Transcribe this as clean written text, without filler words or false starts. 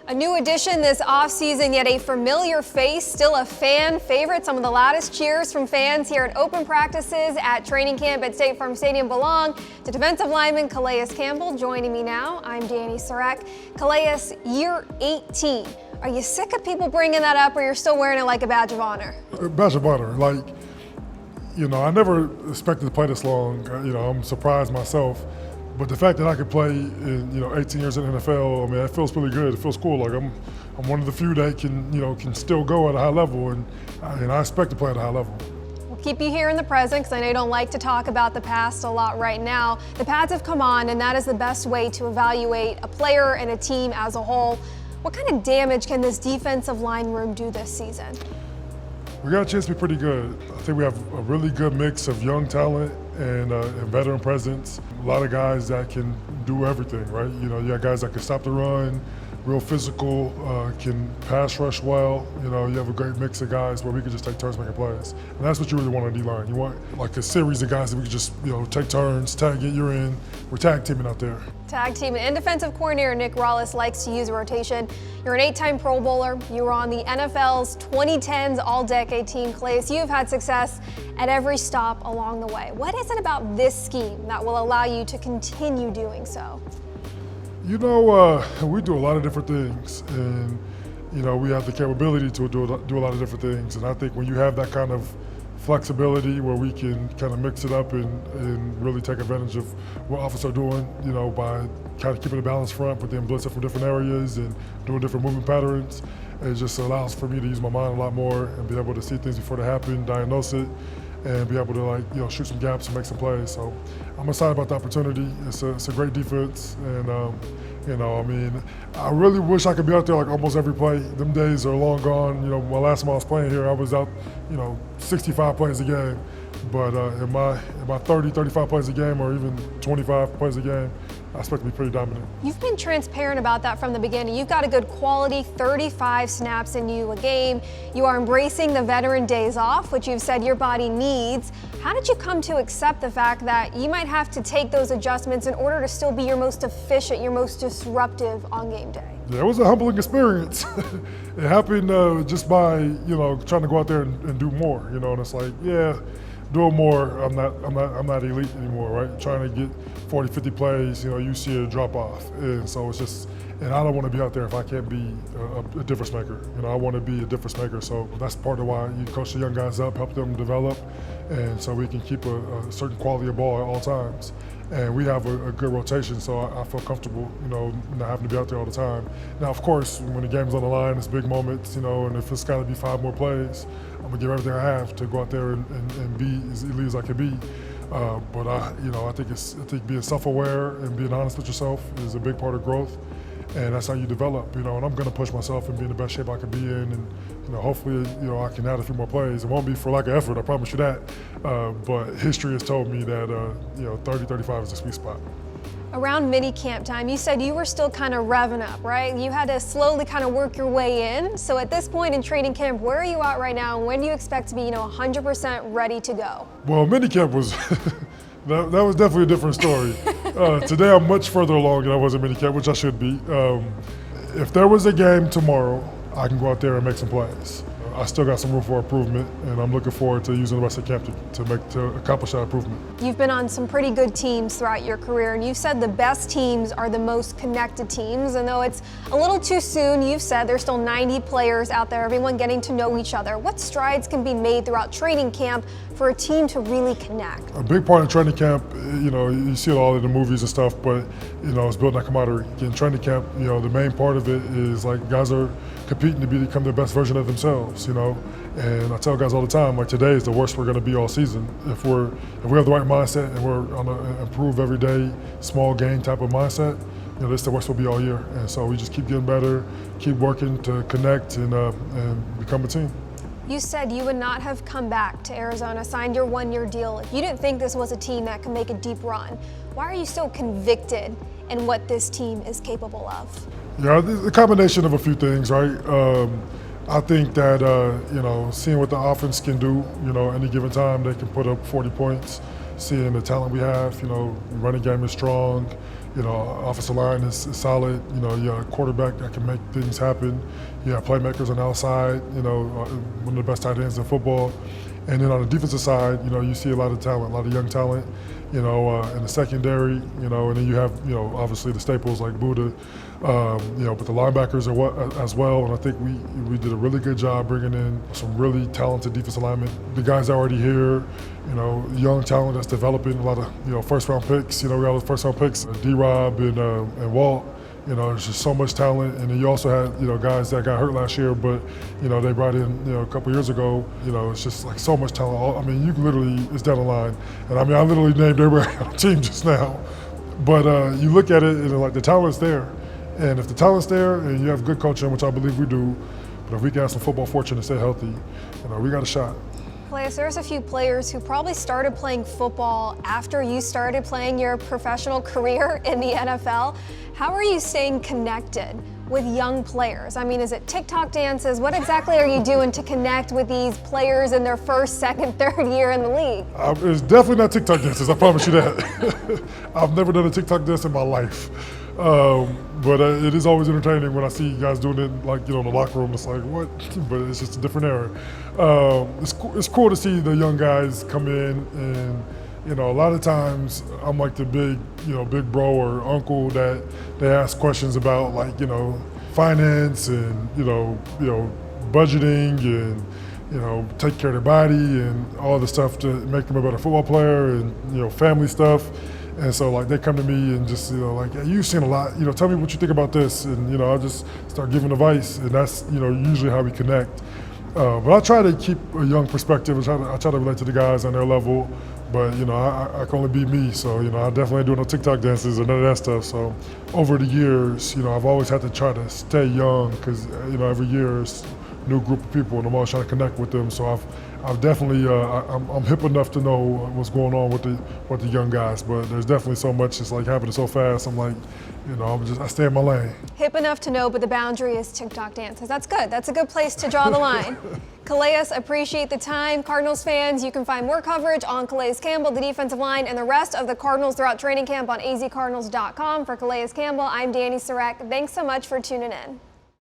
A new addition this offseason, yet a familiar face, still a fan favorite. Some of the loudest cheers from fans here at open practices at training camp at State Farm Stadium belong to defensive lineman Calais Campbell. Joining me now, I'm Danny Sarek. Calais, year 18. Are you sick of people bringing that up, or you're still wearing it like a badge of honor? A badge of honor. I never expected to play this long. I'm surprised myself. But the fact that I could play in 18 years in the NFL, it feels really good. It feels cool. Like I'm one of the few that can still go at a high level, and I expect to play at a high level. We'll keep you here in the present because I know you don't like to talk about the past a lot right now. The pads have come on, and that is the best way to evaluate a player and a team as a whole. What kind of damage can this defensive line room do this season? We got a chance to be pretty good. I think we have a really good mix of young talent and veteran presence. A lot of guys that can do everything, right? You got guys that can stop the run, real physical, can pass rush well. You have a great mix of guys where we can just take turns making plays. And that's what you really want on D-line. You want like a series of guys that we can just take turns, tag it, you're in. We're tag teaming out there. Tag team and defensive coordinator Nick Rallis likes to use a rotation. You're an 8-time Pro Bowler. You were on the NFL's 2010s All-Decade team. Calais, you've had success at every stop along the way. What is it about this scheme that will allow you to continue doing so? We do a lot of different things, and we have the capability to do a lot of different things. And I think when you have that kind of flexibility where we can kind of mix it up and really take advantage of what offenses are doing, by kind of keeping a balanced front, but then blitzing from different areas and doing different movement patterns, it just allows for me to use my mind a lot more and be able to see things before they happen, diagnose it, and be able to shoot some gaps and make some plays. So I'm excited about the opportunity. It's a great defense, and I really wish I could be out there like almost every play. Them days are long gone. My last time I was playing here, I was out 65 plays a game. But in my 30, 35 plays a game, or even 25 plays a game, I expect to be pretty dominant. You've been transparent about that from the beginning. You've got a good quality 35 snaps in you a game. You are embracing the veteran days off, which you've said your body needs. How did you come to accept the fact that you might have to take those adjustments in order to still be your most efficient, your most disruptive on game day? Yeah, it was a humbling experience. It happened just by trying to go out there and do more. And it's like, yeah, doing more. I'm not elite anymore, right? Trying to get 40, 50 plays, you see a drop off, and so it's just. And I don't want to be out there if I can't be a difference maker. I want to be a difference maker. So that's part of why you coach the young guys up, help them develop, and so we can keep a certain quality of ball at all times. And we have a good rotation, so I feel comfortable, not having to be out there all the time. Now, of course, when the game's on the line, it's big moments, and if it's got to be 5 more plays, I'm gonna give everything I have to go out there and be as elite as I can be. But I think being self-aware and being honest with yourself is a big part of growth. And that's how you develop, and I'm going to push myself and be in the best shape I can be in, and hopefully, I can add a few more plays. It won't be for lack of effort, I promise you that. But history has told me that 30, 35 is a sweet spot. Around mini-camp time, you said you were still kind of revving up, right? You had to slowly kind of work your way in. So at this point in training camp, where are you at right now, and when do you expect to be 100% ready to go? Well, mini-camp was that was definitely a different story. Today I'm much further along than I was in minicamp, which I should be. If there was a game tomorrow, I can go out there and make some plays. I still got some room for improvement, and I'm looking forward to using the rest of camp to accomplish that improvement. You've been on some pretty good teams throughout your career, and you've said the best teams are the most connected teams. And though it's a little too soon, you've said there's still 90 players out there, everyone getting to know each other. What strides can be made throughout training camp for a team to really connect? A big part of training camp, you see it all in the movies and stuff, but it's building that camaraderie. In training camp, the main part of it is like guys are competing to become the best version of themselves. And I tell guys all the time, like today is the worst we're going to be all season. If we have the right mindset and we're on an improve every day, small gain type of mindset, this is the worst we'll be all year. And so we just keep getting better, keep working to connect and become a team. You said you would not have come back to Arizona, signed your 1-year deal if you didn't think this was a team that could make a deep run. Why are you so convicted in what this team is capable of? Yeah, a combination of a few things, right? I think that, seeing what the offense can do, any given time, they can put up 40 points. Seeing the talent we have, running game is strong. You know, offensive line is solid. You know, you got a quarterback that can make things happen. You have playmakers on the outside. You know, one of the best tight ends in football. And then on the defensive side, you know, you see a lot of talent, a lot of young talent, you know, in the secondary, you know, and then you have, you know, obviously the staples like Buddha, you know, but the linebackers are as well. And I think we did a really good job bringing in some really talented defensive linemen. The guys already here, you know, young talent that's developing, a lot of, you know, first-round picks. You know, we got those first-round picks, D-Rob and Walt. You know, there's just so much talent, and then you also had, you know, guys that got hurt last year, but, you know, they brought in, you know, a couple years ago. You know, it's just like so much talent. I mean, you can literally, it's down the line. And I mean, I literally named everybody on the team just now. But you look at it, and like the talent's there. And if the talent's there, and you have good coaching, which I believe we do, but if we can have some football fortune and stay healthy, you know, we got a shot. Calais, there's a few players who probably started playing football after you started playing your professional career in the NFL. How are you staying connected with young players? I mean, is it TikTok dances? What exactly are you doing to connect with these players in their first, second, third year in the league? It's definitely not TikTok dances, I promise you that. I've never done a TikTok dance in my life. But it is always entertaining when I see guys doing it, like, you know, in the locker room. It's like, what? But it's just a different era. It's cool to see the young guys come in, and, you know, a lot of times I'm like the big, you know, big bro or uncle that they ask questions about, like, you know, finance and, you know, budgeting and, you know, take care of their body and all the stuff to make them a better football player and, you know, family stuff. And so, like, they come to me and just, you know, like, yeah, you've seen a lot, you know, tell me what you think about this. And, you know, I just start giving advice, and that's, you know, usually how we connect. But I try to keep a young perspective. I try to relate to the guys on their level. But, you know, I can only be me. So, you know, I definitely ain't doing no TikTok dances or none of that stuff. So over the years, you know, I've always had to try to stay young because, you know, every year is a new group of people, and I'm always trying to connect with them. So I've definitely, I'm hip enough to know what's going on with the young guys, but there's definitely so much, it's like happening so fast. I'm like, you know, I stay in my lane. Hip enough to know, but the boundary is TikTok dances. That's good. That's a good place to draw the line. Calais, appreciate the time. Cardinals fans, you can find more coverage on Calais Campbell, the defensive line, and the rest of the Cardinals throughout training camp on azcardinals.com. For Calais Campbell, I'm Danny Sarek. Thanks so much for tuning in.